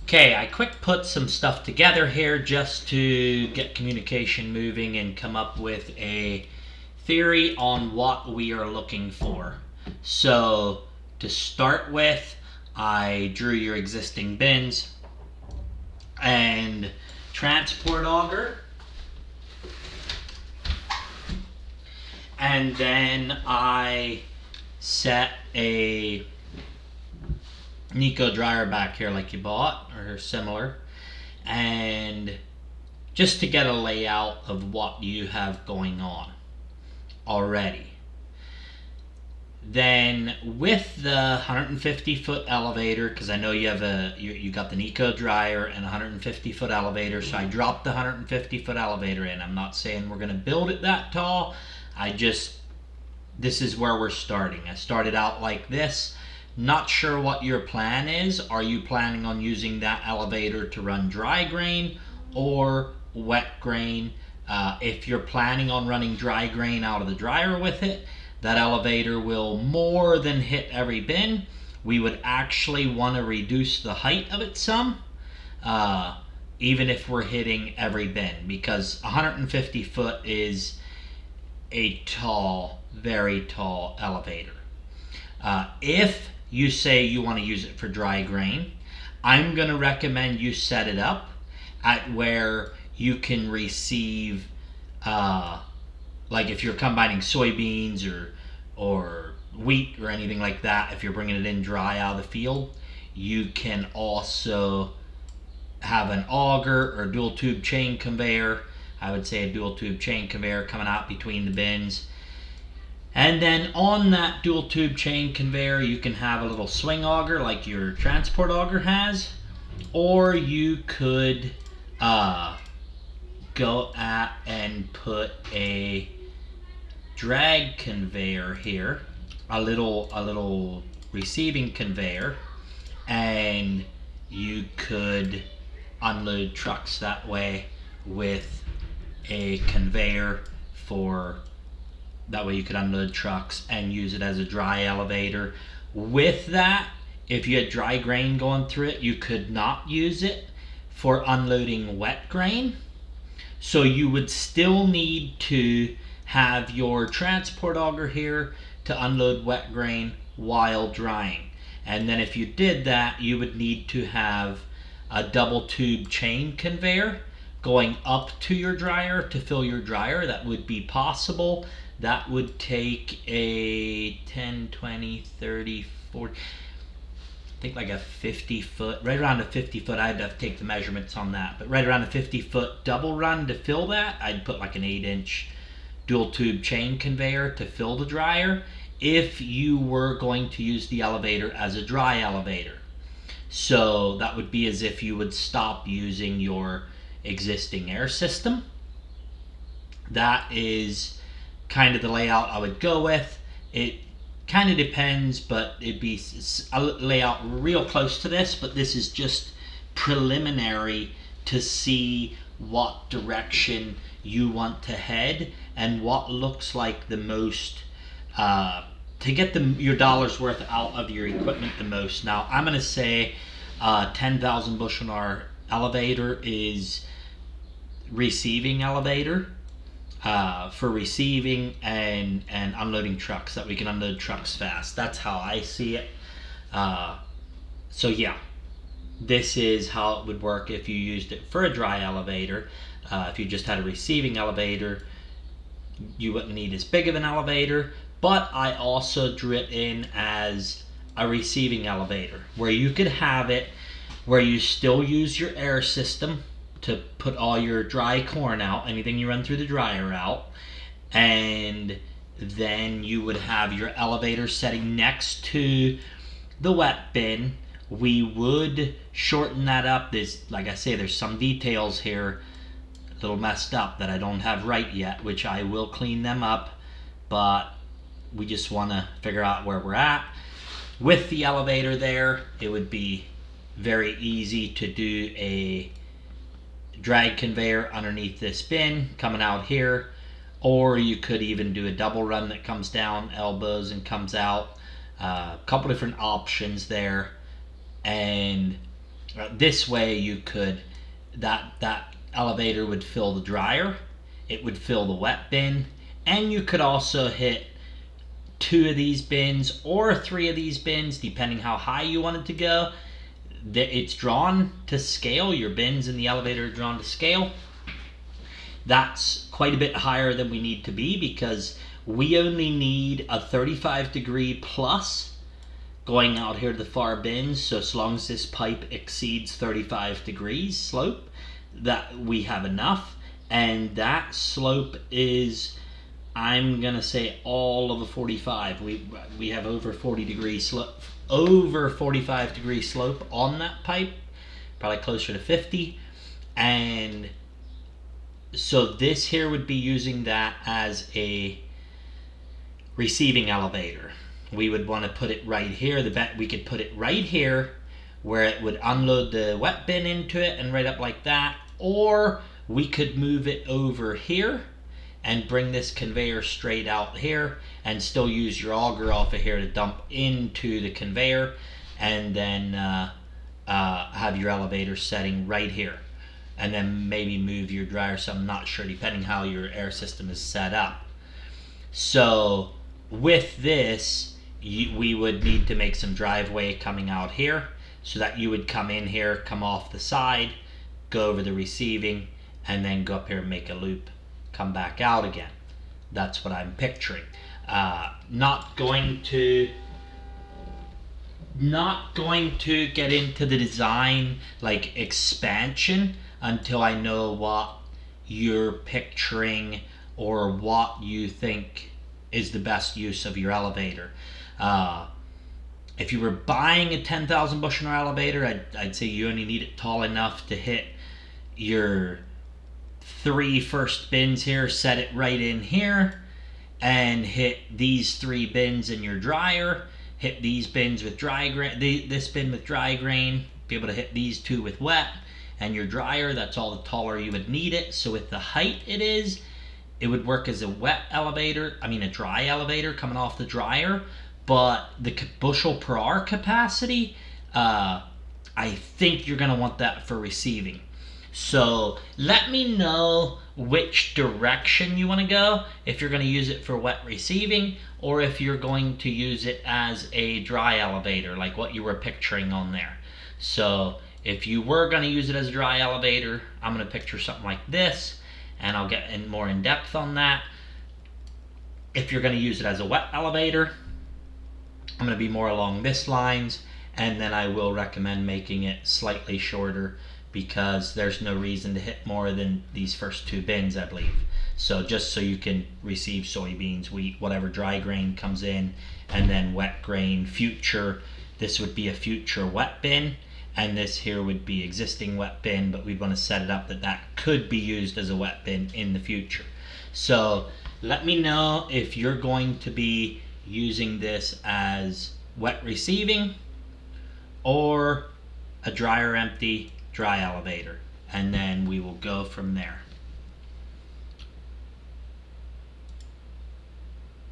Okay, I quick put some stuff together here just to get communication moving and come up with a theory on what we are looking for. So to start with, I drew your existing bins and transport auger, and then I set a Nico dryer back here like you bought or similar, and just to get a layout of what you have going on already. Then with the 150 foot elevator, because I know you have you got the Nico dryer and 150 foot elevator, so I dropped the 150 foot elevator in. I'm not saying we're going to build it that tall. This is where we're starting. I started out like this. Not sure what your plan is. Are you planning on using that elevator to run dry grain or wet grain? If you're planning on running dry grain out of the dryer with it, that elevator will more than hit every bin. We would actually want to reduce the height of it some, even if we're hitting every bin, because 150 foot is a tall, very tall elevator. If you say you want to use it for dry grain, I'm going to recommend you set it up at where you can receive, like if you're combining soybeans or wheat or anything like that, if you're bringing it in dry out of the field, you can also have an auger or dual tube chain conveyor. I would say a dual tube chain conveyor coming out between the bins. And then on that dual tube chain conveyor, you can have a little swing auger like your transport auger has, or you could go at and put a drag conveyor here, a little receiving conveyor, and you could unload trucks that way with a conveyor that way you could unload trucks and use it as a dry elevator. With that, if you had dry grain going through it, you could not use it for unloading wet grain. So you would still need to have your transport auger here to unload wet grain while drying. And then if you did that, you would need to have a double tube chain conveyor going up to your dryer to fill your dryer. That would be possible. That would take a 10, 20, 30, 40, I think like a 50 foot, right around a 50 foot, I'd have to take the measurements on that, but right around a 50 foot double run to fill that. I'd put like an 8-inch dual tube chain conveyor to fill the dryer if you were going to use the elevator as a dry elevator. So that would be as if you would stop using your existing air system. That is kind of the layout I would go with. It kind of depends, but it'd be a layout real close to this, but this is just preliminary to see what direction you want to head and what looks like the most, to get your dollar's worth out of your equipment the most. Now, I'm going to say 10,000 bushel hour elevator is receiving elevator. For receiving and unloading trucks, that we can unload trucks fast. That's how I see it. So yeah, this is how it would work if you used it for a dry elevator. If you just had a receiving elevator, you wouldn't need as big of an elevator, but I also drew it in as a receiving elevator where you could have it where you still use your air system to put all your dry corn out, anything you run through the dryer out, and then you would have your elevator setting next to the wet bin. We would shorten that up. Like I say, there's some details here a little messed up that I don't have right yet, which I will clean them up, but we just want to figure out where we're at. With the elevator there, it would be very easy to do a drag conveyor underneath this bin coming out here, or you could even do a double run that comes down elbows and comes out. A couple different options there, and This way you could, that elevator would fill the dryer, it would fill the wet bin, and you could also hit 2 of these bins or 3 of these bins, depending how high you want it to go. It's drawn to scale. Your bins in the elevator are drawn to scale. That's quite a bit higher than we need to be, because we only need a 35-degree plus going out here to the far bins. So as long as this pipe exceeds 35 degrees slope, that we have enough. And that slope is, I'm gonna say, all of a 45. We have over 40 degree slope, over 45 degree slope on that pipe, probably closer to 50. And so this here would be using that as a receiving elevator. We would want to put it right here. We could put it right here where it would unload the wet bin into it and right up like that, or we could move it over here and bring this conveyor straight out here and still use your auger off of here to dump into the conveyor, and then have your elevator setting right here, and then maybe move your dryer. So I'm not sure, depending how your air system is set up. So with this, we would need to make some driveway coming out here, so that you would come in here, come off the side, go over the receiving, and then go up here and make a loop, come back out again. That's what I'm picturing. Not going to get into the design, like expansion, until I know what you're picturing or what you think is the best use of your elevator. If you were buying a 10,000 bushel elevator, I'd say you only need it tall enough to hit your 3 first bins here, set it right in here, and hit these 3 bins in your dryer, hit these bins with dry grain, this bin with dry grain, be able to hit these 2 with wet, and your dryer. That's all the taller you would need it. So with the height it would work as a wet elevator, a dry elevator coming off the dryer, but the bushel per hour capacity, I think you're gonna want that for receiving. So let me know which direction you want to go, if you're going to use it for wet receiving, or if you're going to use it as a dry elevator, like what you were picturing on there. So if you were going to use it as a dry elevator, I'm going to picture something like this, and I'll get in more in depth on that. If you're going to use it as a wet elevator, I'm going to be more along this lines, and then I will recommend making it slightly shorter, because there's no reason to hit more than these first 2 bins, I believe. So just so you can receive soybeans, wheat, whatever dry grain comes in, and then wet grain, future. This would be a future wet bin, and this here would be existing wet bin, but we'd want to set it up that could be used as a wet bin in the future. So let me know if you're going to be using this as wet receiving or a dryer empty dry elevator, and then we will go from there.